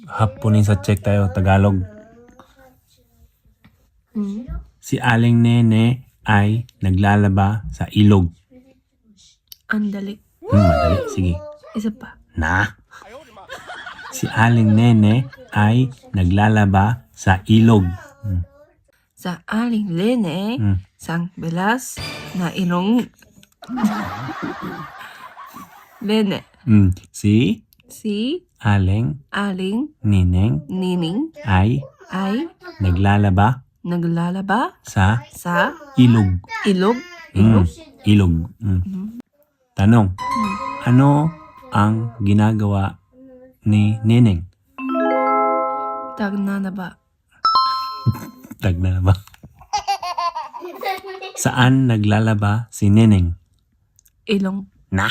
Haponisa check tayo, Tagalog. Si Aling Nene ay naglalaba sa ilog. Andali. Madali. Sige. Isa pa. Na. Si Aling Nene ay naglalaba sa ilog. Sa aling lene, sang belas na ilong lene. Si Si Aling aling Nineng nining ay ay naglalaba naglalaba sa sa ilog. ilog. Ilog. Tanong. Ano ang ginagawa ni Neneng? Tagnanaba. Tagnalaba. Saan naglalaba si Neneng? Ilong. Na.